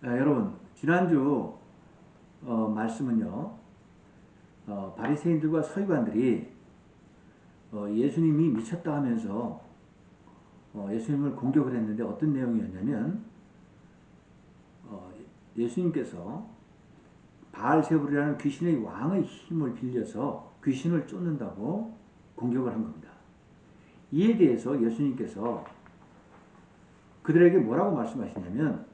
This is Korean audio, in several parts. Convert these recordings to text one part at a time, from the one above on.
여러분, 지난주 말씀은요, 바리새인들과 서기관들이 예수님이 미쳤다 하면서 예수님을 공격을 했는데 어떤 내용이었냐면 예수님께서 바알세불이라는 귀신의 왕의 힘을 빌려서 귀신을 쫓는다고 공격을 한 겁니다. 이에 대해서 예수님께서 그들에게 뭐라고 말씀하시냐면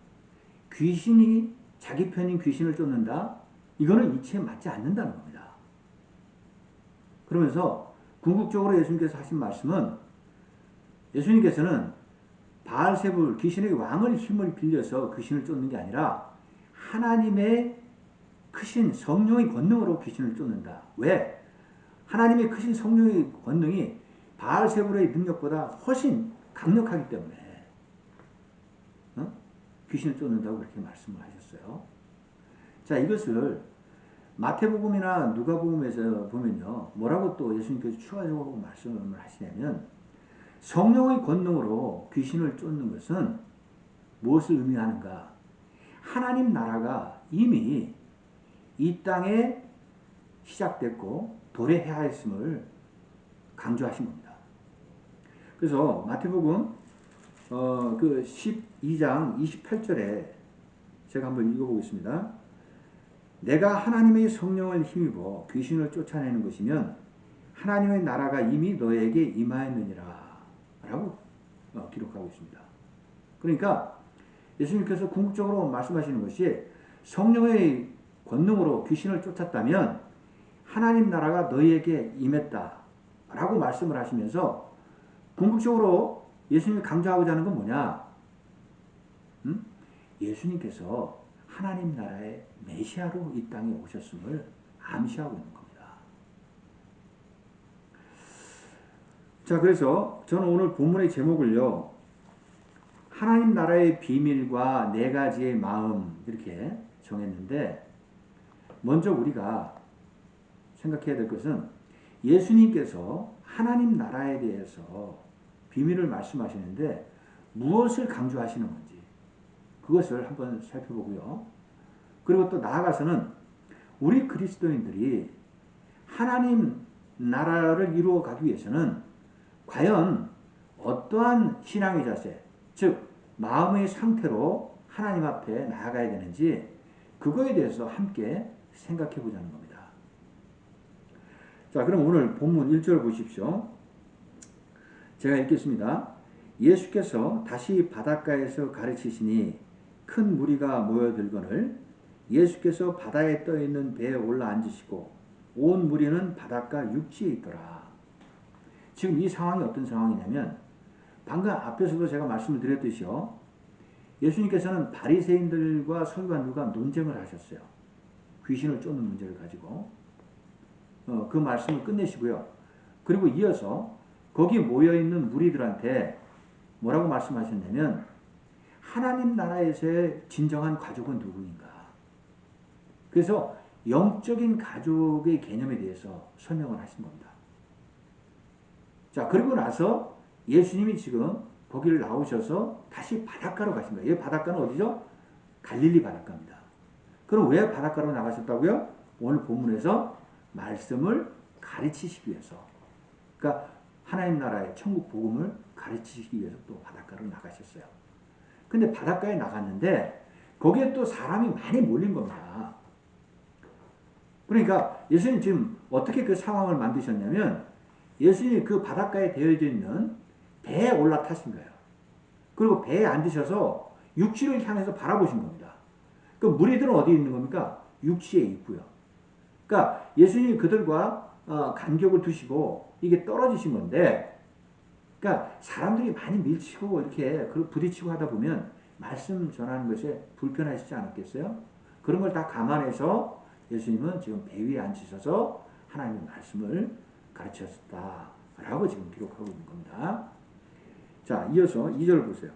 귀신이 자기 편인 귀신을 쫓는다? 이거는 이치에 맞지 않는다는 겁니다. 그러면서 궁극적으로 예수님께서 하신 말씀은 예수님께서는 바알세불 귀신의 왕의 힘을 빌려서 귀신을 쫓는 게 아니라 하나님의 크신 성령의 권능으로 귀신을 쫓는다. 왜? 하나님의 크신 성령의 권능이 바알세불의 능력보다 훨씬 강력하기 때문에 귀신을 쫓는다고 그렇게 말씀을 하셨어요. 자, 이것을 마태복음이나 누가복음에서 보면요, 뭐라고 또 예수님께서 추가적으로 말씀을 하시냐면 성령의 권능으로 귀신을 쫓는 것은 무엇을 의미하는가? 하나님 나라가 이미 이 땅에 시작됐고 도래하였음을 강조하신 겁니다. 그래서 마태복음 그 12장 28절에 제가 한번 읽어보겠습니다. 내가 하나님의 성령을 힘입어 귀신을 쫓아내는 것이면 하나님의 나라가 이미 너에게 임하였느니라 라고 기록하고 있습니다. 그러니까 예수님께서 궁극적으로 말씀하시는 것이 성령의 권능으로 귀신을 쫓았다면 하나님 나라가 너희에게 임했다 라고 말씀을 하시면서 궁극적으로 예수님이 강조하고자 하는 건 뭐냐? 예수님께서 하나님 나라의 메시아로 이 땅에 오셨음을 암시하고 있는 겁니다. 자, 그래서 저는 오늘 본문의 제목을요, 하나님 나라의 비밀과 네 가지의 마음 이렇게 정했는데, 먼저 우리가 생각해야 될 것은 예수님께서 하나님 나라에 대해서 비밀을 말씀하시는데 무엇을 강조하시는 건지 그것을 한번 살펴보고요. 그리고 또 나아가서는 우리 그리스도인들이 하나님 나라를 이루어 가기 위해서는 과연 어떠한 신앙의 자세, 즉 마음의 상태로 하나님 앞에 나아가야 되는지 그거에 대해서 함께 생각해 보자는 겁니다. 자, 그럼 오늘 본문 1절 보십시오. 제가 읽겠습니다. 예수께서 다시 바닷가에서 가르치시니 큰 무리가 모여들거늘 예수께서 바다에 떠있는 배에 올라 앉으시고 온 무리는 바닷가 육지에 있더라. 지금 이 상황이 어떤 상황이냐면 방금 앞에서도 제가 말씀을 드렸듯이요. 예수님께서는 바리새인들과 서기관들과 논쟁을 하셨어요. 귀신을 쫓는 문제를 가지고 그 말씀을 끝내시고요. 그리고 이어서 거기 모여있는 무리들한테 뭐라고 말씀하셨냐면 하나님 나라에서의 진정한 가족은 누구인가? 그래서 영적인 가족의 개념에 대해서 설명을 하신 겁니다. 자, 그리고 나서 예수님이 지금 거기를 나오셔서 다시 바닷가로 가신 거예요. 이 바닷가는 어디죠? 갈릴리 바닷가입니다. 그럼 왜 바닷가로 나가셨다고요? 오늘 본문에서 말씀을 가르치시기 위해서. 그러니까 하나님 나라의 천국 복음을 가르치시기 위해서 또 바닷가로 나가셨어요. 근데 바닷가에 나갔는데 거기에 또 사람이 많이 몰린 겁니다. 그러니까 예수님 지금 어떻게 그 상황을 만드셨냐면 예수님이 그 바닷가에 되어져 있는 배에 올라타신 거예요. 그리고 배에 앉으셔서 육지를 향해서 바라보신 겁니다. 그 무리들은 어디 있는 겁니까? 육지에 있고요. 그러니까 예수님이 그들과 간격을 두시고 이게 떨어지신 건데, 그러니까 사람들이 많이 밀치고 이렇게 부딪히고 하다 보면 말씀 전하는 것에 불편하시지 않았겠어요? 그런 걸 다 감안해서 예수님은 지금 배 위에 앉으셔서 하나님의 말씀을 가르치셨다라고 지금 기록하고 있는 겁니다. 자, 이어서 2절 보세요.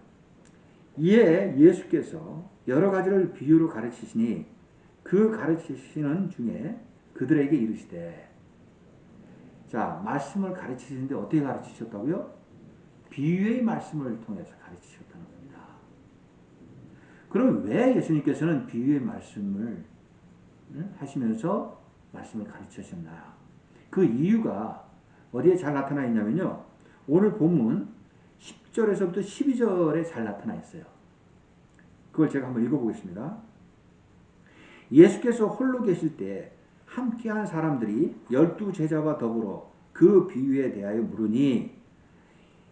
이에 예수께서 여러 가지를 비유로 가르치시니 그 가르치시는 중에 그들에게 이르시되, 자, 말씀을 가르치시는데 어떻게 가르치셨다고요? 비유의 말씀을 통해서 가르치셨다는 겁니다. 그럼 왜 예수님께서는 비유의 말씀을 하시면서 말씀을 가르치셨나? 그 이유가 어디에 잘 나타나 있냐면요. 오늘 본문 10절에서부터 12절에 잘 나타나 있어요. 그걸 제가 한번 읽어보겠습니다. 예수께서 홀로 계실 때 함께한 사람들이 12제자와 더불어 그 비유에 대하여 물으니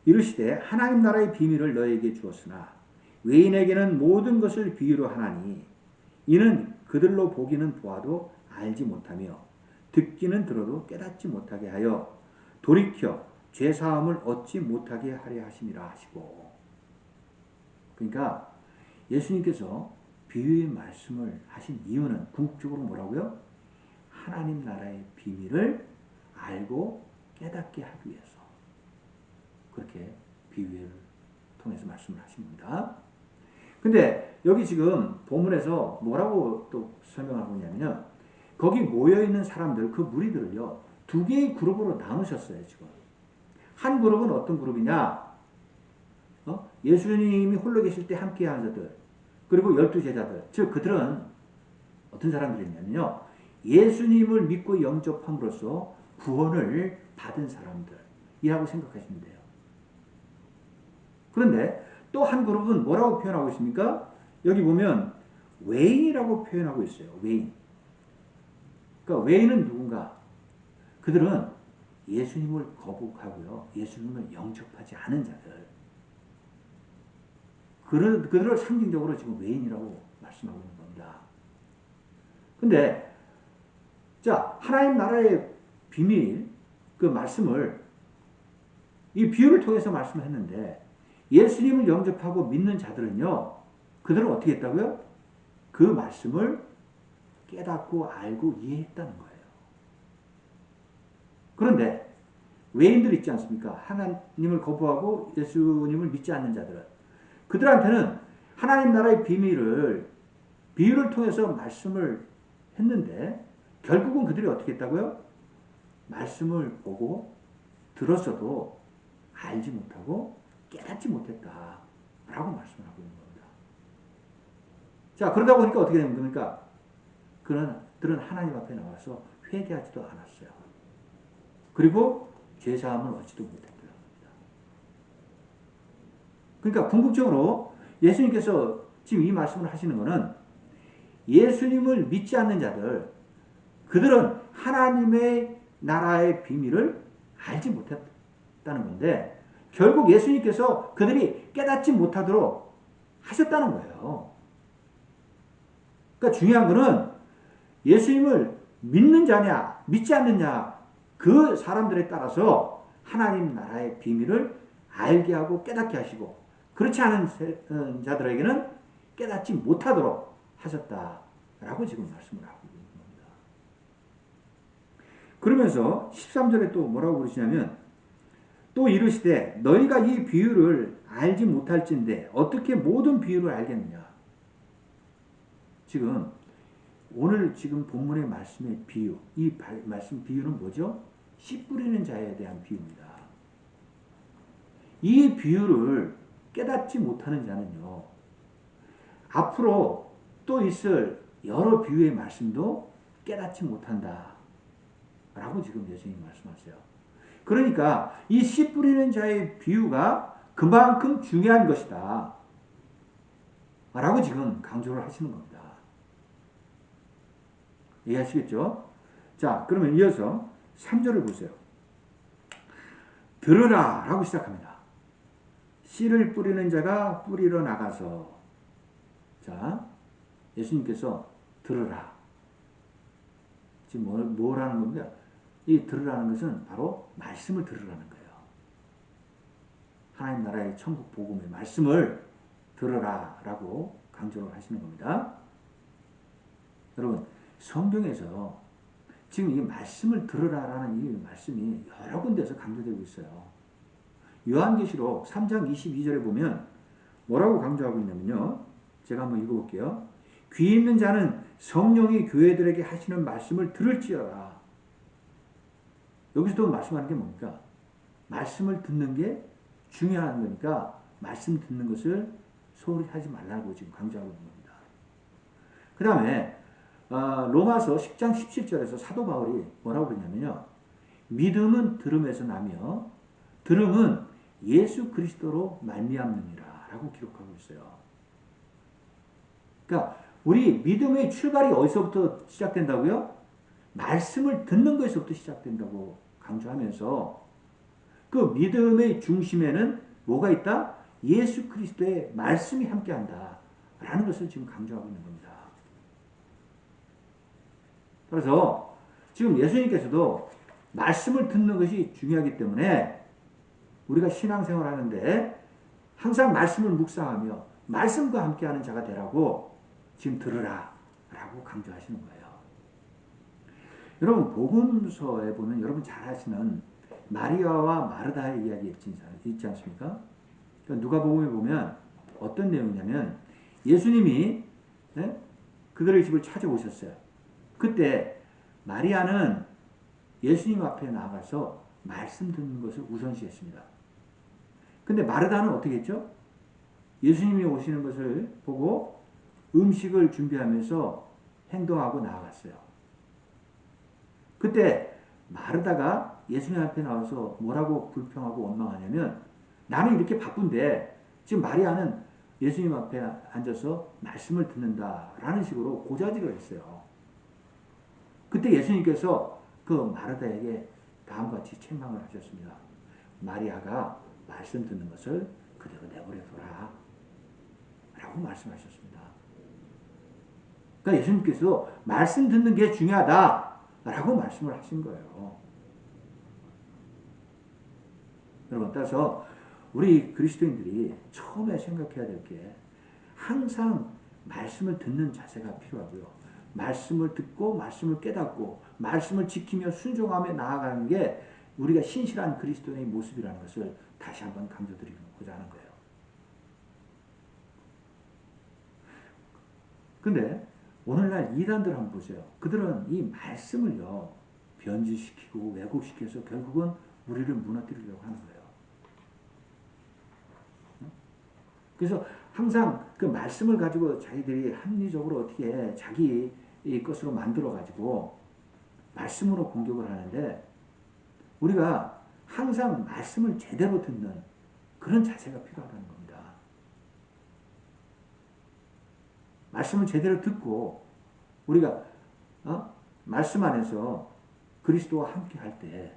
이르시되 하나님 나라의 비밀을 너에게 주었으나 외인에게는 모든 것을 비유로 하나니 이는 그들로 보기는 보아도 알지 못하며 듣기는 들어도 깨닫지 못하게 하여 돌이켜 죄사함을 얻지 못하게 하려 하심이라 하시고. 그러니까 예수님께서 비유의 말씀을 하신 이유는 궁극적으로 뭐라고요? 하나님 나라의 비밀을 알고 깨닫게 하기 위해서 그렇게 비유를 통해서 말씀을 하신 겁니다. 근데 여기 지금 본문에서 뭐라고 또 설명하고 있냐면요. 거기 모여있는 사람들, 그 무리들을요, 두 개의 그룹으로 나누셨어요, 지금. 한 그룹은 어떤 그룹이냐? 예수님이 홀로 계실 때 함께 한 자들, 그리고 12제자들. 즉, 그들은 어떤 사람들이냐면요. 예수님을 믿고 영접함으로써 구원을 받은 사람들이라고 생각하시면 돼요. 그런데 또 한 그룹은 뭐라고 표현하고 있습니까? 여기 보면 외인이라고 표현하고 있어요. 외인. 그러니까 외인은 누군가? 그들은 예수님을 거부하고요. 예수님을 영접하지 않은 자들. 그들을 상징적으로 지금 외인이라고 말씀하고 있는 겁니다. 근데 자, 하나님 나라의 비밀, 그 말씀을 이 비유를 통해서 말씀했는데 예수님을 영접하고 믿는 자들은요, 그들은 어떻게 했다고요? 그 말씀을 깨닫고 알고 이해했다는 거예요. 그런데 외인들 있지 않습니까? 하나님을 거부하고 예수님을 믿지 않는 자들은 그들한테는 하나님 나라의 비밀을 비유를 통해서 말씀을 했는데 결국은 그들이 어떻게 했다고요? 말씀을 보고 들었어도 알지 못하고 깨닫지 못했다 라고 말씀을 하고 있는 겁니다. 자, 그러다 보니까 어떻게 되는 겁니까? 그들은 하나님 앞에 나와서 회개하지도 않았어요. 그리고 죄사함을 얻지도 못했더라는 겁니다. 그러니까 궁극적으로 예수님께서 지금 이 말씀을 하시는 것은 예수님을 믿지 않는 자들, 그들은 하나님의 나라의 비밀을 알지 못했다는 건데 결국 예수님께서 그들이 깨닫지 못하도록 하셨다는 거예요. 그러니까 중요한 것은 예수님을 믿는 자냐 믿지 않느냐 그 사람들에 따라서 하나님 나라의 비밀을 알게 하고 깨닫게 하시고 그렇지 않은 자들에게는 깨닫지 못하도록 하셨다라고 지금 말씀을 하고 있는 겁니다. 그러면서 13절에 또 뭐라고 그러시냐면 또 이르시되 너희가 이 비유를 알지 못할진대 어떻게 모든 비유를 알겠느냐. 지금 오늘 지금 본문의 말씀의 비유, 이 말씀 비유는 뭐죠? 씨 뿌리는 자에 대한 비유입니다. 이 비유를 깨닫지 못하는 자는요, 앞으로 또 있을 여러 비유의 말씀도 깨닫지 못한다. 라고 지금 예수님이 말씀하세요. 그러니까 이 씨 뿌리는 자의 비유가 그만큼 중요한 것이다. 라고 지금 강조를 하시는 겁니다. 이해하시겠죠? 자, 그러면 이어서 3절을 보세요. 들으라 라고 시작합니다. 씨를 뿌리는 자가 뿌리러 나가서 자, 예수님께서 들으라. 지금 뭐라는 겁니까? 이 들으라는 것은 바로 말씀을 들으라는 거예요. 하나님 나라의 천국 복음의 말씀을 들으라 라고 강조를 하시는 겁니다. 여러분, 성경에서 지금 이 말씀을 들으라라는 이 말씀이 여러 군데서 강조되고 있어요. 요한계시록 3장 22절에 보면 뭐라고 강조하고 있냐면요. 제가 한번 읽어볼게요. 귀 있는 자는 성령이 교회들에게 하시는 말씀을 들을지어다. 여기서도 말씀하는 게 뭡니까? 말씀을 듣는 게 중요한 거니까 말씀 듣는 것을 소홀히 하지 말라고 지금 강조하고 있는 겁니다. 그 다음에 로마서 10장 17절에서 사도 바울이 뭐라고 그러냐면요. 믿음은 들음에서 나며 들음은 예수 그리스도로 말미암느니라 라고 기록하고 있어요. 그러니까 우리 믿음의 출발이 어디서부터 시작된다고요? 말씀을 듣는 것에서부터 시작된다고 강조하면서 그 믿음의 중심에는 뭐가 있다? 예수 그리스도의 말씀이 함께한다 라는 것을 지금 강조하고 있는 겁니다. 그래서 지금 예수님께서도 말씀을 듣는 것이 중요하기 때문에 우리가 신앙생활 하는데 항상 말씀을 묵상하며 말씀과 함께하는 자가 되라고 지금 들으라 라고 강조하시는 거예요. 여러분 복음서에 보면 여러분 잘 아시는 마리아와 마르다의 이야기 있지 않습니까? 그러니까 누가복음에 보면 어떤 내용이냐면 예수님이 그들의 집을 찾아오셨어요. 그때 마리아는 예수님 앞에 나가서 말씀 듣는 것을 우선시했습니다. 근데 마르다는 어떻게 했죠? 예수님이 오시는 것을 보고 음식을 준비하면서 행동하고 나아갔어요. 그때 마르다가 예수님 앞에 나와서 뭐라고 불평하고 원망하냐면 나는 이렇게 바쁜데 지금 마리아는 예수님 앞에 앉아서 말씀을 듣는다라는 식으로 고자질을 했어요. 그때 예수님께서 그 마르다에게 다음과 같이 책망을 하셨습니다. 마리아가 말씀 듣는 것을 그대로 내버려둬라 라고 말씀하셨습니다. 그러니까 예수님께서 말씀 듣는 게 중요하다 라고 말씀을 하신 거예요. 여러분 따라서 우리 그리스도인들이 처음에 생각해야 될 게 항상 말씀을 듣는 자세가 필요하고요. 말씀을 듣고 말씀을 깨닫고 말씀을 지키며 순종하며 나아가는 게 우리가 신실한 그리스도인의 모습이라는 것을 다시 한번 강조드리고자 하는 거예요. 근데 오늘날 이단들 한번 보세요. 그들은 이 말씀을요 변질시키고 왜곡시켜서 결국은 우리를 무너뜨리려고 하는 거예요. 그래서 항상 그 말씀을 가지고 자기들이 합리적으로 어떻게 자기 것으로 만들어가지고 말씀으로 공격을 하는데 우리가 항상 말씀을 제대로 듣는 그런 자세가 필요하다는 겁니다. 말씀을 제대로 듣고 우리가 말씀 안에서 그리스도와 함께 할 때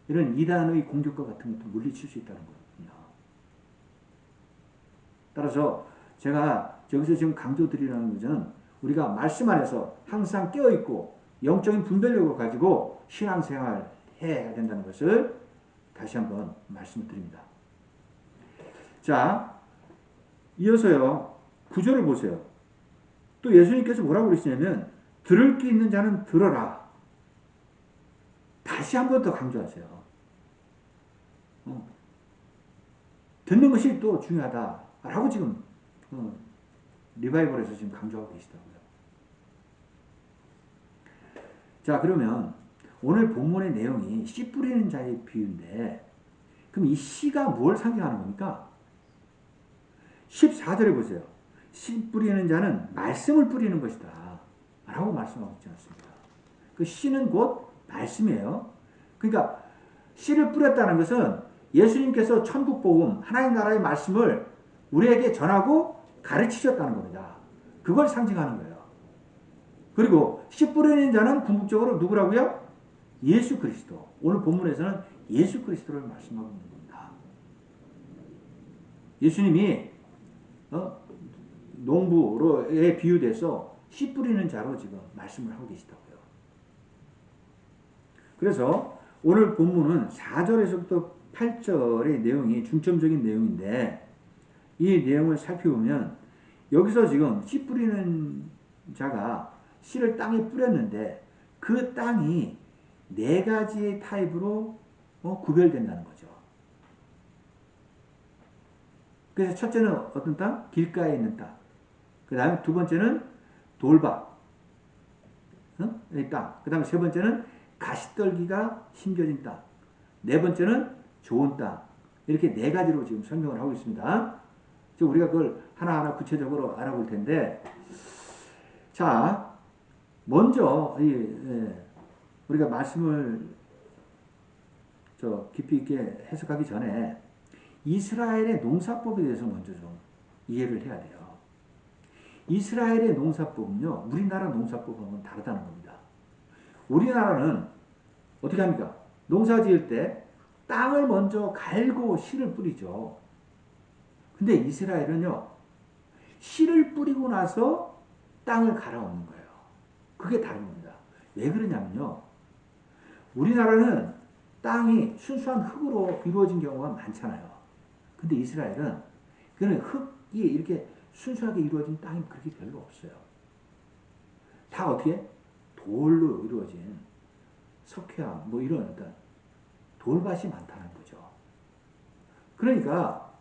이런 이단의 공격과 같은 것도 물리칠 수 있다는 거거든요. 따라서 제가 여기서 지금 강조드리라는 것은 우리가 말씀 안에서 항상 깨어있고 영적인 분별력을 가지고 신앙생활 해야 된다는 것을 다시 한번 말씀을 드립니다. 자, 이어서요. 9절을 보세요. 또 예수님께서 뭐라고 그러시냐면 들을 게 있는 자는 들어라. 다시 한번 더 강조하세요. 듣는 것이 또 중요하다라고 지금 리바이벌에서 지금 강조하고 계시더라고요. 자, 그러면 오늘 본문의 내용이 씨 뿌리는 자의 비유인데 그럼 이 씨가 무엇을 상징하는 겁니까? 14절에 보세요. 씨 뿌리는 자는 말씀을 뿌리는 것이다 라고 말씀하고 있지 않습니까? 그 씨는 곧 말씀이에요. 그러니까 씨를 뿌렸다는 것은 예수님께서 천국복음 하나님 나라의 말씀을 우리에게 전하고 가르치셨다는 겁니다. 그걸 상징하는 거예요. 그리고 씨 뿌리는 자는 궁극적으로 누구라고요? 예수 그리스도. 오늘 본문에서는 예수 그리스도를 말씀하고 있는 겁니다. 예수님이 농부로에 비유돼서 씨 뿌리는 자로 지금 말씀을 하고 계시다고요. 그래서 오늘 본문은 4절에서부터 8절의 내용이 중점적인 내용인데 이 내용을 살펴보면 여기서 지금 씨 뿌리는 자가 씨를 땅에 뿌렸는데 그 땅이 네 가지의 타입으로 구별된다는 거죠. 그래서 첫째는 어떤 땅? 길가에 있는 땅. 그 다음에 두 번째는 돌밭, 땅. 그 다음에 세 번째는 가시떨기가 심겨진 땅. 네 번째는 좋은 땅. 이렇게 네 가지로 지금 설명을 하고 있습니다. 우리가 그걸 하나하나 구체적으로 알아볼 텐데, 자, 먼저 우리가 말씀을 깊이 있게 해석하기 전에 이스라엘의 농사법에 대해서 먼저 좀 이해를 해야 돼요. 이스라엘의 농사법은요, 우리나라 농사법하고는 다르다는 겁니다. 우리나라는 어떻게 합니까? 농사 지을 때 땅을 먼저 갈고 씨를 뿌리죠. 근데 이스라엘은요, 씨를 뿌리고 나서 땅을 갈아엎는 거예요. 그게 다른 겁니다. 왜 그러냐면요, 우리나라는 땅이 순수한 흙으로 이루어진 경우가 많잖아요. 근데 이스라엘은 그는 흙이 이렇게 순수하게 이루어진 땅이 그렇게 별로 없어요. 다 어떻게? 돌로 이루어진 석회암 뭐 이런 어떤 돌밭이 많다는 거죠. 그러니까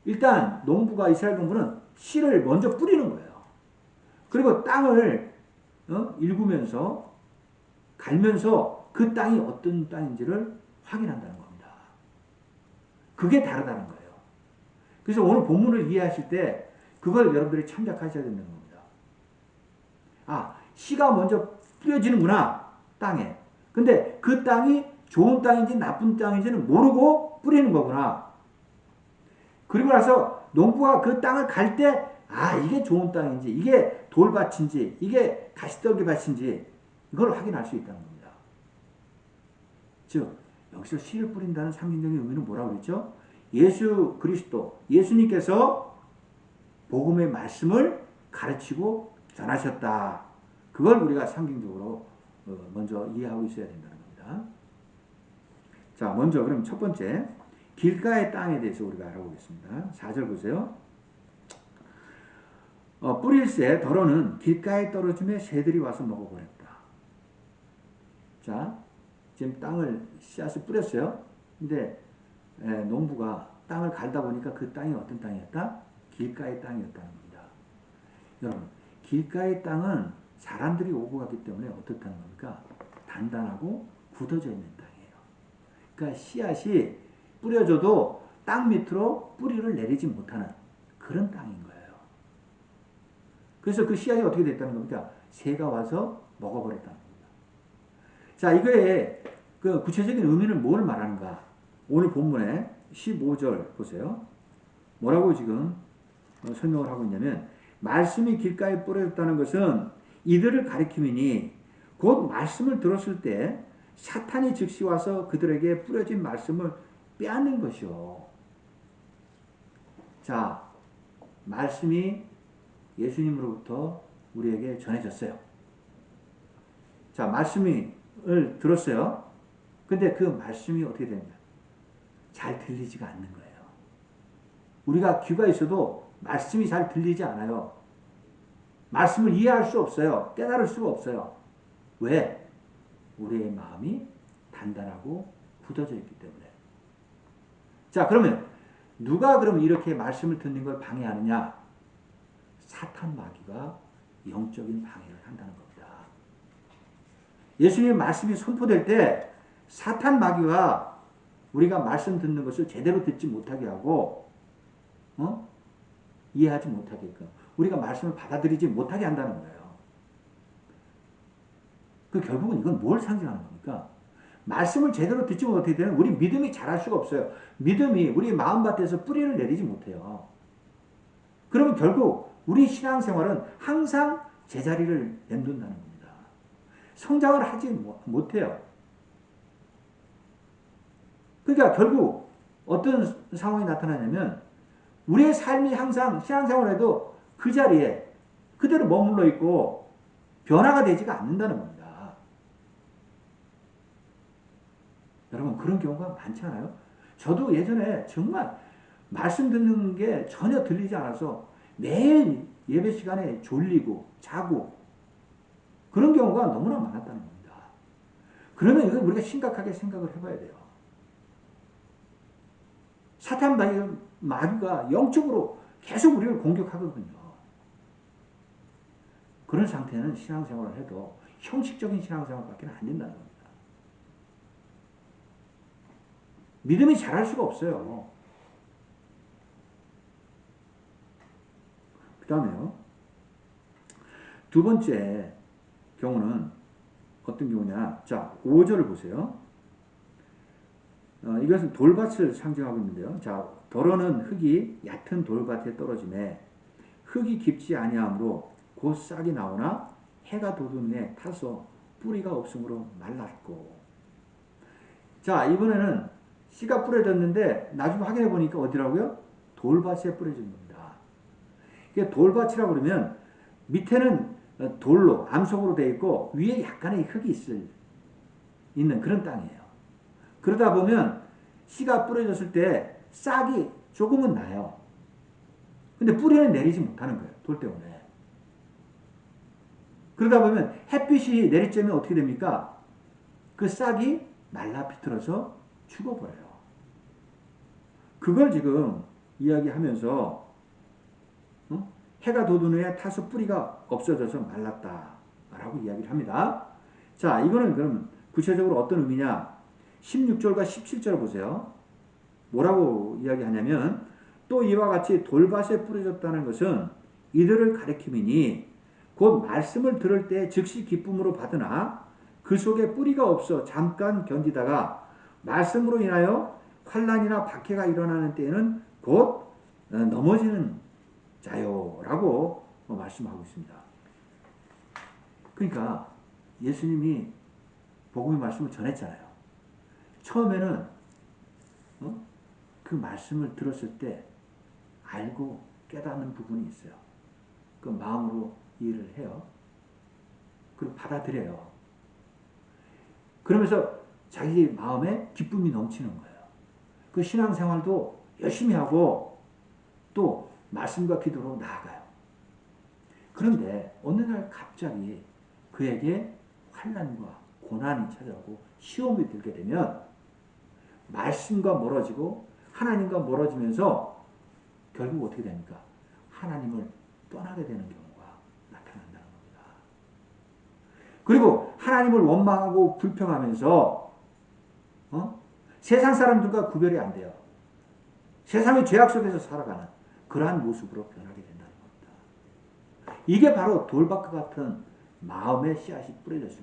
일단 농부가 이스라엘 농부는 씨를 먼저 뿌리는 거예요. 그리고 땅을 일구면서 갈면서 그 땅이 어떤 땅인지를 확인한다는 겁니다. 그게 다르다는 거예요. 그래서 오늘 본문을 이해하실 때 그걸 여러분들이 참작하셔야 된다는 겁니다. 아, 씨가 먼저 뿌려지는구나, 땅에. 근데 그 땅이 좋은 땅인지 나쁜 땅인지는 모르고 뿌리는 거구나. 그리고 나서 농부가 그 땅을 갈 때, 아, 이게 좋은 땅인지, 이게 돌밭인지, 이게 가시떨기 밭인지, 이걸 확인할 수 있다는 겁니다. 즉, 여기서 씨를 뿌린다는 상징적인 의미는 뭐라고 그랬죠? 예수 그리스도, 예수님께서 복음의 말씀을 가르치고 전하셨다. 그걸 우리가 상징적으로 먼저 이해하고 있어야 된다는 겁니다. 자, 먼저 그럼 첫 번째, 길가의 땅에 대해서 우리가 알아보겠습니다. 4절 보세요. 뿌릴새 덜어는 길가에 떨어지며 새들이 와서 먹어버렸다. 자, 지금 땅을 씨앗을 뿌렸어요. 근데 농부가 땅을 갈다 보니까 그 땅이 어떤 땅이었다? 길가의 땅이었다는 겁니다. 여러분, 길가의 땅은 사람들이 오고 갔기 때문에 어떻다는 겁니까? 단단하고 굳어져 있는 땅이에요. 그러니까 씨앗이 뿌려져도 땅 밑으로 뿌리를 내리지 못하는 그런 땅인 거예요. 그래서 그 씨앗이 어떻게 됐다는 겁니까? 새가 와서 먹어버렸다는 겁니다. 자, 이거의 그 구체적인 의미는 뭘 말하는가? 오늘 본문에 15절 보세요. 뭐라고 지금 설명을 하고 있냐면, 말씀이 길가에 뿌려졌다는 것은 이들을 가리킴이니 곧 말씀을 들었을 때 사탄이 즉시 와서 그들에게 뿌려진 말씀을 빼앗는 것이요. 자, 말씀이 예수님으로부터 우리에게 전해졌어요. 자, 말씀을 들었어요. 근데 그 말씀이 어떻게 됩니까? 잘 들리지가 않는 거예요. 우리가 귀가 있어도 말씀이 잘 들리지 않아요. 말씀을 이해할 수 없어요. 깨달을 수가 없어요. 왜? 우리의 마음이 단단하고 굳어져 있기 때문에. 자, 그러면 누가 그럼 이렇게 말씀을 듣는 걸 방해하느냐? 사탄 마귀가 영적인 방해를 한다는 겁니다. 예수님의 말씀이 선포될 때 사탄 마귀가 우리가 말씀 듣는 것을 제대로 듣지 못하게 하고 이해하지 못하게끔 우리가 말씀을 받아들이지 못하게 한다는 거예요. 그 결국은 이건 뭘 상징하는 겁니까? 말씀을 제대로 듣지 못하게 되면 우리 믿음이 자랄 수가 없어요. 믿음이 우리 마음밭에서 뿌리를 내리지 못해요. 그러면 결국 우리 신앙생활은 항상 제자리를 맴돈다는 겁니다. 성장을 하지 못해요. 그러니까 결국 어떤 상황이 나타나냐면 우리의 삶이 항상 신앙생활에도 그 자리에 그대로 머물러 있고 변화가 되지가 않는다는 겁니다. 여러분, 그런 경우가 많지 않아요? 저도 예전에 정말 말씀 듣는 게 전혀 들리지 않아서 매일 예배 시간에 졸리고 자고 그런 경우가 너무나 많았다는 겁니다. 그러면 이건 우리가 심각하게 생각을 해봐야 돼요. 사탄 마귀가 영적으로 계속 우리를 공격하거든요. 그런 상태는 신앙생활을 해도 형식적인 신앙생활밖에 안 된다는 겁니다. 믿음이 자랄 수가 없어요. 다음에요. 두 번째 경우는 어떤 경우냐. 자, 5절을 보세요. 이것은 돌밭을 상징하고 있는데요. 자, 더러는 흙이 얕은 돌밭에 떨어짐에 흙이 깊지 아니하므로 곧 싹이 나오나 해가 돋음에 타서 뿌리가 없으므로 말랐고. 자, 이번에는 씨가 뿌려졌는데 나중에 확인해 보니까 어디라고요? 돌밭에 뿌려진 겁니다. 이게 돌밭이라고 그러면 밑에는 돌로 암석으로 되어 있고 위에 약간의 흙이 있는 그런 땅이에요. 그러다 보면 씨가 뿌려졌을 때 싹이 조금은 나요. 근데 뿌리는 내리지 못하는 거예요. 돌 때문에. 그러다 보면 햇빛이 내리쬐면 어떻게 됩니까? 그 싹이 말라 비틀어서 죽어버려요. 그걸 지금 이야기하면서 해가 돋은 후에 타서 뿌리가 없어져서 말랐다라고 이야기를 합니다. 자, 이거는 그럼 구체적으로 어떤 의미냐? 16절과 17절 보세요. 뭐라고 이야기하냐면 또 이와 같이 돌밭에 뿌려졌다는 것은 이들을 가리킴이니 곧 말씀을 들을 때 즉시 기쁨으로 받으나 그 속에 뿌리가 없어 잠깐 견디다가 말씀으로 인하여 환난이나 박해가 일어나는 때에는 곧 넘어지는 자요라고 말씀하고 있습니다. 그러니까 예수님이 복음의 말씀을 전했잖아요. 처음에는 그 말씀을 들었을 때 알고 깨닫는 부분이 있어요. 그 마음으로 이해를 해요. 그리고 받아들여요. 그러면서 자기 마음에 기쁨이 넘치는 거예요. 그 신앙생활도 열심히 하고 또 말씀과 기도로 나아가요. 그런데 어느 날 갑자기 그에게 환난과 고난이 찾아오고 시험이 들게 되면 말씀과 멀어지고 하나님과 멀어지면서 결국 어떻게 됩니까? 하나님을 떠나게 되는 경우가 나타난다는 겁니다. 그리고 하나님을 원망하고 불평하면서 세상 사람들과 구별이 안 돼요. 세상의 죄악 속에서 살아가는 그러한 모습으로 변하게 된다는 겁니다. 이게 바로 돌밭과 같은 마음의 씨앗이 뿌려졌을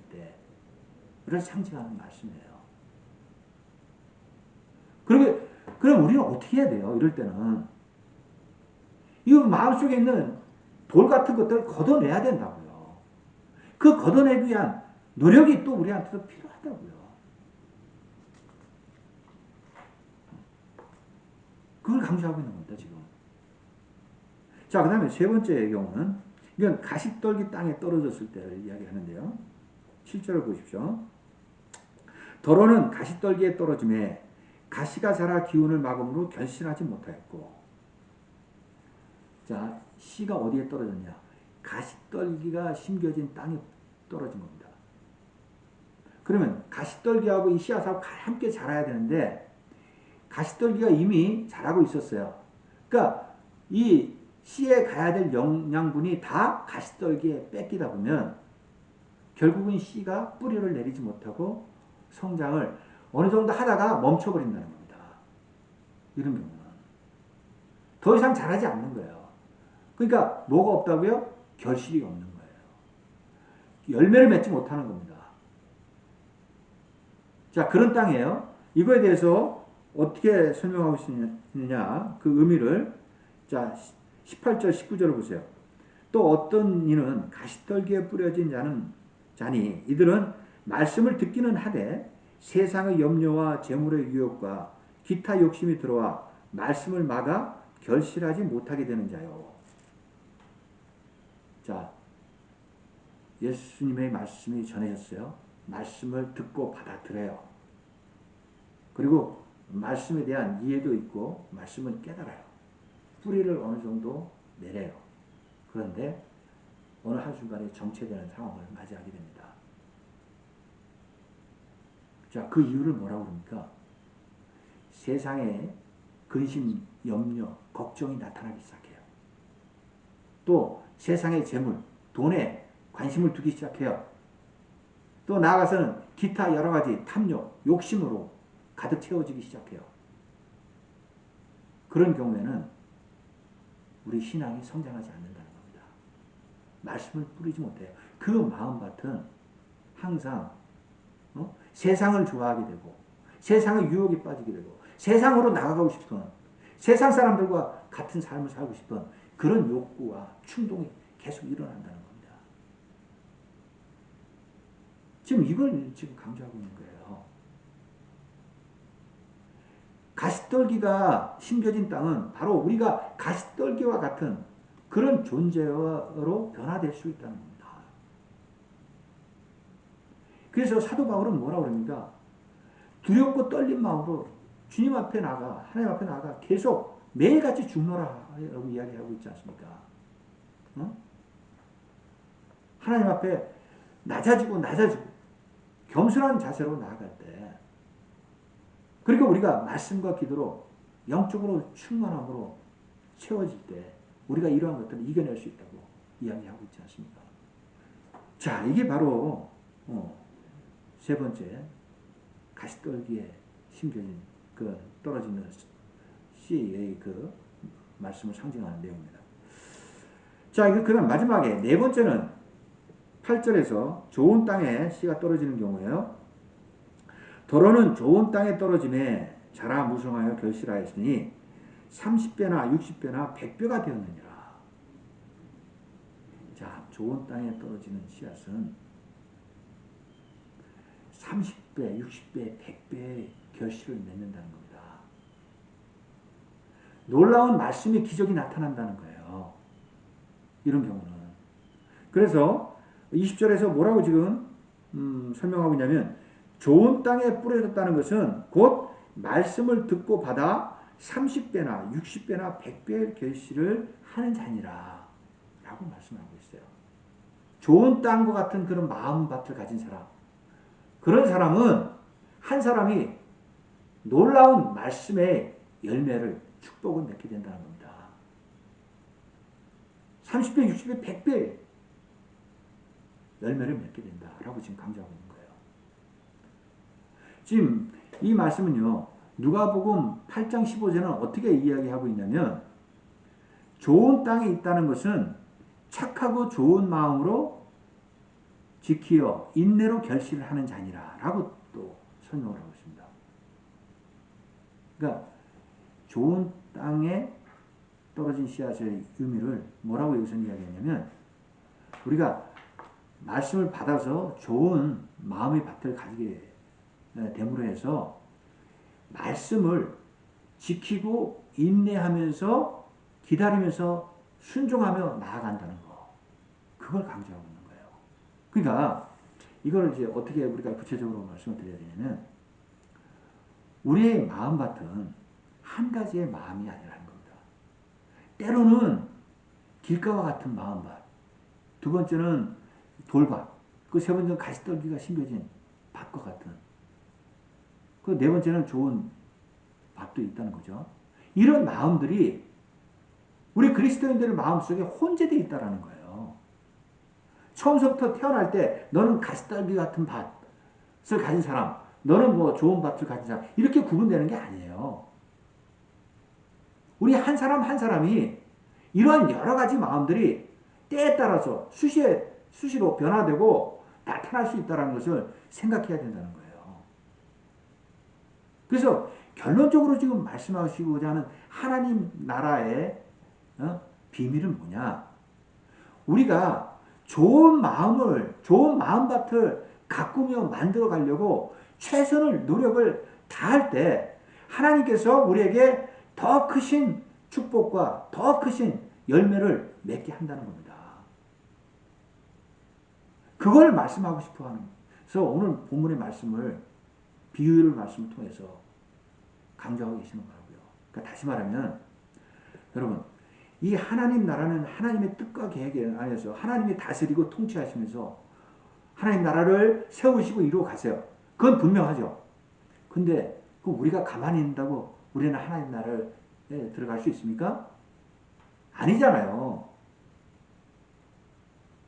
때를 상징하는 말씀이에요. 그럼 우리는 어떻게 해야 돼요? 이럴 때는 이 마음속에 있는 돌 같은 것들을 걷어내야 된다고요. 그 걷어내기 위한 노력이 또 우리한테도 필요하다고요. 그걸 강조하고 있는 겁니다, 지금. 자, 그 다음에 세 번째 경우는, 이건 가시떨기 땅에 떨어졌을 때를 이야기하는데요. 7절을 보십시오. 더러는 가시떨기에 떨어짐에 가시가 자라 기운을 막음으로 결실하지 못하였고. 자, 씨가 어디에 떨어졌냐? 가시떨기가 심겨진 땅에 떨어진 겁니다. 그러면 가시떨기하고 이 씨앗하고 함께 자라야 되는데 가시떨기가 이미 자라고 있었어요. 그러니까 이 씨에 가야 될 영양분이 다 가시떨기에 뺏기다 보면 결국은 씨가 뿌리를 내리지 못하고 성장을 어느 정도 하다가 멈춰버린다는 겁니다. 이런 경우는. 더 이상 자라지 않는 거예요. 그러니까 뭐가 없다고요? 결실이 없는 거예요. 열매를 맺지 못하는 겁니다. 자, 그런 땅이에요. 이거에 대해서 어떻게 설명하고 있느냐, 그 의미를. 자, 18절, 19절을 보세요. 또 어떤 이는 가시떨기에 뿌려진 자니 이들은 말씀을 듣기는 하되 세상의 염려와 재물의 유혹과 기타 욕심이 들어와 말씀을 막아 결실하지 못하게 되는 자요. 자, 예수님의 말씀이 전해졌어요. 말씀을 듣고 받아들여요. 그리고 말씀에 대한 이해도 있고 말씀을 깨달아요. 뿌리를 어느 정도 내려요. 그런데 어느 한순간에 정체되는 상황을 맞이하게 됩니다. 자, 그 이유를 뭐라고 그럽니까? 세상에 근심, 염려, 걱정이 나타나기 시작해요. 또 세상의 재물, 돈에 관심을 두기 시작해요. 또 나아가서는 기타 여러 가지 탐욕, 욕심으로 가득 채워지기 시작해요. 그런 경우에는 우리 신앙이 성장하지 않는다는 겁니다. 말씀을 뿌리지 못해요. 그 마음밭은 항상 세상을 좋아하게 되고 세상의 유혹에 빠지게 되고 세상으로 나아가고 싶은 세상 사람들과 같은 삶을 살고 싶은 그런 욕구와 충동이 계속 일어난다는 겁니다. 지금 이걸 지금 강조하고 있는 거예요. 가시떨기가 심겨진 땅은 바로 우리가 가시떨기와 같은 그런 존재로 변화될 수 있다는 겁니다. 그래서 사도 바울은 뭐라고 그럽니까? 두렵고 떨린 마음으로 주님 앞에 나가 하나님 앞에 나가 계속 매일같이 죽노라 라고 이야기하고 있지 않습니까? 하나님 앞에 낮아지고 겸손한 자세로 나아갈 때 그리고 우리가 말씀과 기도로 영적으로 충만함으로 채워질 때 우리가 이러한 것들을 이겨낼 수 있다고 이야기하고 있지 않습니까? 자, 이게 바로 세 번째 가시떨기에 심겨진 그 떨어지는 씨의 그 말씀을 상징하는 내용입니다. 자, 그다음 마지막에 네 번째는 8절에서 좋은 땅에 씨가 떨어지는 경우에요. 더러는 좋은 땅에 떨어짐에 자라 무성하여 결실하였으니 30배나 60배나 100배가 되었느니라. 자, 좋은 땅에 떨어지는 씨앗은 30배, 60배, 100배의 결실을 맺는다는 겁니다. 놀라운 말씀의 기적이 나타난다는 거예요. 이런 경우는. 그래서 20절에서 뭐라고 지금 설명하고 있냐면 좋은 땅에 뿌려졌다는 것은 곧 말씀을 듣고 받아 30배나 60배나 100배의 결실을 하는 자니라 라고 말씀하고 있어요. 좋은 땅과 같은 그런 마음밭을 가진 사람, 그런 사람은 한 사람이 놀라운 말씀의 열매를 축복을 맺게 된다는 겁니다. 30배, 60배, 100배 열매를 맺게 된다라고 지금 강조하고 있는 거예요. 지금 이 말씀은요. 누가복음 8장 15절은 어떻게 이야기하고 있냐면 좋은 땅에 있다는 것은 착하고 좋은 마음으로 지키어 인내로 결실을 하는 자니라 라고 또 설명을 하고 있습니다. 그러니까 좋은 땅에 떨어진 씨앗의 의미를 뭐라고 여기서 이야기하냐면 우리가 말씀을 받아서 좋은 마음의 밭을 가지게 됨으로 해서 말씀을 지키고 인내하면서 기다리면서 순종하며 나아간다는 거. 그걸 강조하고 있는 거예요. 그러니까 이걸 이제 어떻게 우리가 구체적으로 말씀을 드려야 되냐면 우리의 마음밭은 한 가지의 마음이 아니라는 겁니다. 때로는 길가와 같은 마음밭, 두 번째는 돌밭, 그 세 번째는 가시떨기가 심겨진 밭과 같은, 그 네 번째는 좋은 밭도 있다는 거죠. 이런 마음들이 우리 그리스도인들의 마음속에 혼재되어 있다는 거예요. 처음부터 태어날 때 너는 가시떨기 같은 밭을 가진 사람, 너는 뭐 좋은 밭을 가진 사람, 이렇게 구분되는 게 아니에요. 우리 한 사람 한 사람이 이러한 여러 가지 마음들이 때에 따라서 수시로 변화되고 나타날 수 있다는 것을 생각해야 된다는 거예요. 그래서 결론적으로 지금 말씀하시고자 하는 하나님 나라의 비밀은 뭐냐? 우리가 좋은 마음밭을 가꾸며 만들어 가려고 최선을 노력을 다할 때 하나님께서 우리에게 더 크신 축복과 더 크신 열매를 맺게 한다는 겁니다. 그걸 말씀하고 싶어 하는 거예요. 그래서 오늘 본문의 말씀을 비유를 말씀을 통해서 강조하고 계시는 거라고요. 그러니까 다시 말하면 여러분 이 하나님 나라는 하나님의 뜻과 계획 안에서 하나님이 다스리고 통치하시면서 하나님 나라를 세우시고 이루어 가세요. 그건 분명하죠. 근데 그 우리가 가만히 있는다고 우리는 하나님 나라에 들어갈 수 있습니까? 아니잖아요.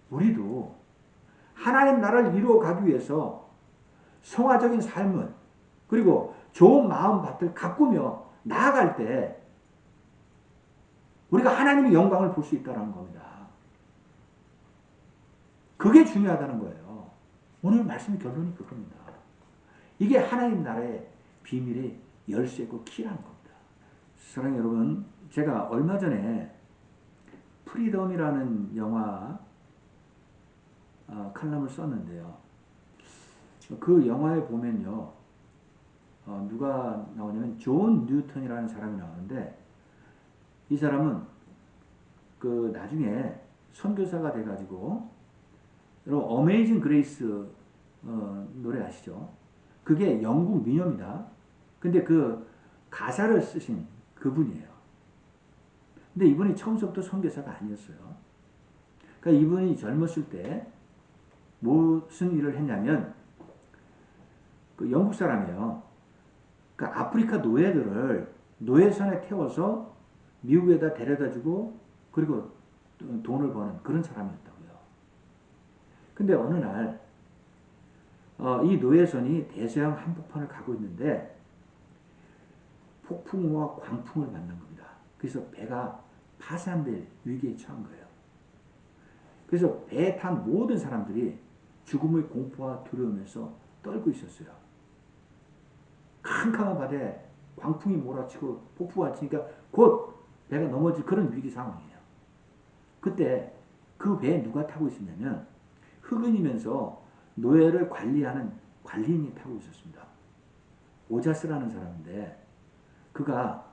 우리도 하나님 나라를 이루어 가기 위해서 성화적인 삶을 그리고 좋은 마음밭을 가꾸며 나아갈 때 우리가 하나님의 영광을 볼 수 있다는 겁니다. 그게 중요하다는 거예요. 오늘 말씀의 결론이 그겁니다. 이게 하나님 나라의 비밀의 열쇠고 키라는 겁니다. 사랑하는 여러분, 제가 얼마 전에 프리덤이라는 영화 칼럼을 썼는데요. 그 영화에 보면요, 누가 나오냐면 존 뉴턴이라는 사람이 나오는데, 이 사람은 그 나중에 선교사가 돼가지고 여러분 어메이징 그레이스 노래 아시죠? 그게 영국 민요입니다. 근데 그 가사를 쓰신 그분이에요. 근데 이분이 처음부터 선교사가 아니었어요. 그러니까 이분이 젊었을 때 무슨 일을 했냐면, 그 영국 사람이에요. 그 아프리카 노예들을 노예선에 태워서 미국에다 데려다주고 그리고 돈을 버는 그런 사람이었다고요. 근데 어느 날 이 노예선이 대서양 한복판을 가고 있는데 폭풍우와 광풍을 만난 겁니다. 그래서 배가 파산될 위기에 처한 거예요. 그래서 배에 탄 모든 사람들이 죽음의 공포와 두려움에서 떨고 있었어요. 캄캄한 바다에 광풍이 몰아치고 폭풍이 치니까 곧 배가 넘어질 그런 위기 상황이에요. 그때 그 배에 누가 타고 있었냐면 흑인이면서 노예를 관리하는 관리인이 타고 있었습니다. 오자스라는 사람인데 그가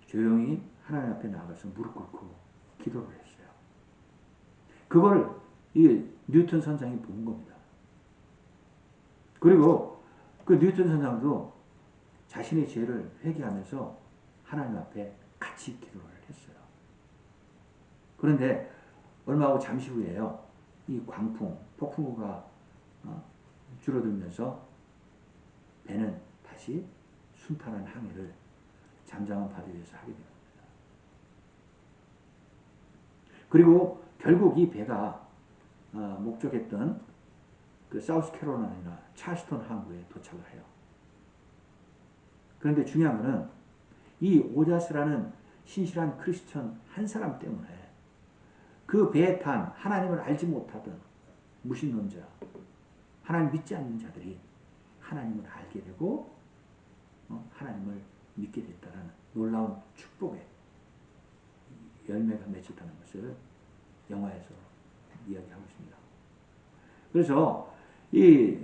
조용히 하나님 앞에 나가서 무릎 꿇고 기도를 했어요. 그걸 이 뉴턴 선장이 본 겁니다. 그리고 그 뉴턴 선장도 자신의 죄를 회개하면서 하나님 앞에 같이 기도를 했어요. 그런데 얼마 후 잠시 후에요. 이 광풍, 폭풍우가 줄어들면서 배는 다시 순탄한 항해를 잠잠한 바다 위에서 하게 됩니다. 그리고 결국 이 배가 목적했던 그 사우스캐롤라이나 찰스턴 항구에 도착을 해요. 그런데 중요한 것은 이 오자스라는 신실한 크리스천 한 사람 때문에 그 배에 탄 하나님을 알지 못하던 무신론자, 하나님 믿지 않는 자들이 하나님을 알게 되고 하나님을 믿게 됐다는 놀라운 축복의 열매가 맺혔다는 것을 영화에서 이야기하고 있습니다. 그래서 이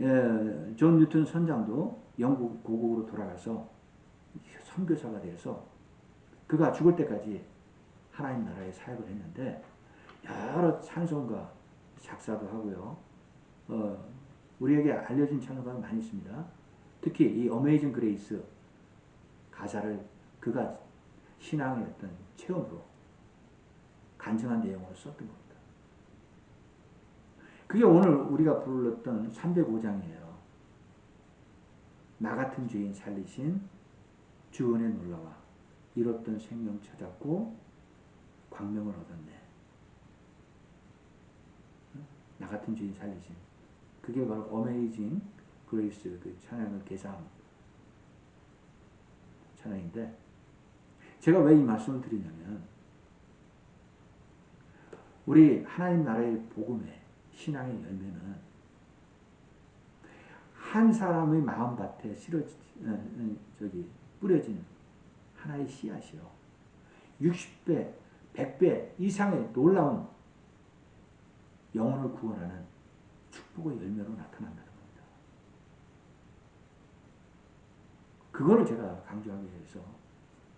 존 뉴턴 선장도 영국 고국으로 돌아가서 선교사가 되어서 그가 죽을 때까지 하나님 나라의 사역을 했는데 여러 찬송가 작사도 하고요. 우리에게 알려진 찬송가가 많이 있습니다. 특히 이 어메이징 그레이스 가사를 그가 신앙의 어떤 체험으로 간증한 내용으로 썼던 겁니다. 그게 오늘 우리가 불렀던 305장이에요. 나 같은 죄인 살리신 주 은혜 놀라와 잃었던 생명 찾았고 광명을 얻었네. 나 같은 죄인 살리신, 그게 바로 어메이징 그레이스 그 찬양의 개상 찬양인데, 제가 왜 이 말씀을 드리냐면 우리 하나님 나라의 복음의 신앙의 열매는 한 사람의 마음밭에 뿌려진 하나의 씨앗이요. 60배, 100배 이상의 놀라운 영혼을 구원하는 축복의 열매로 나타난다는 겁니다. 그거를 제가 강조하기 위해서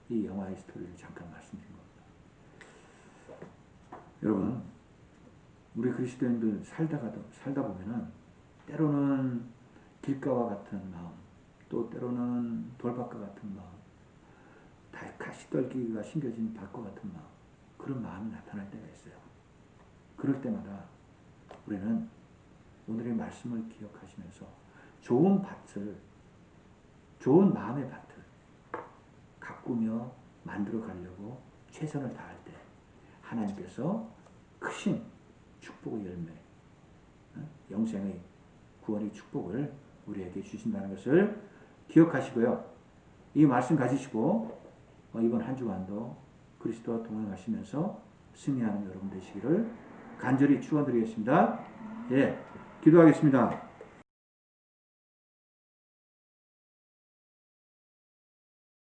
이 영화의 스토리를 잠깐 말씀드린 겁니다. 여러분, 우리 그리스도인들 살다 보면은 때로는 길가와 같은 마음, 또 때로는 돌밭과 같은 마음, 가시떨기가 심겨진 밭과 같은 마음, 그런 마음이 나타날 때가 있어요. 그럴 때마다 우리는 오늘의 말씀을 기억하시면서 좋은 밭을, 좋은 마음의 밭을 가꾸며 만들어 가려고 최선을 다할 때 하나님께서 크신 축복의 열매, 영생의 구원의 축복을 우리에게 주신다는 것을 기억하시고요. 이 말씀 가지시고 이번 한 주간도 그리스도와 동행하시면서 승리하는 여러분 되시기를 간절히 축원드리겠습니다. 예, 기도하겠습니다.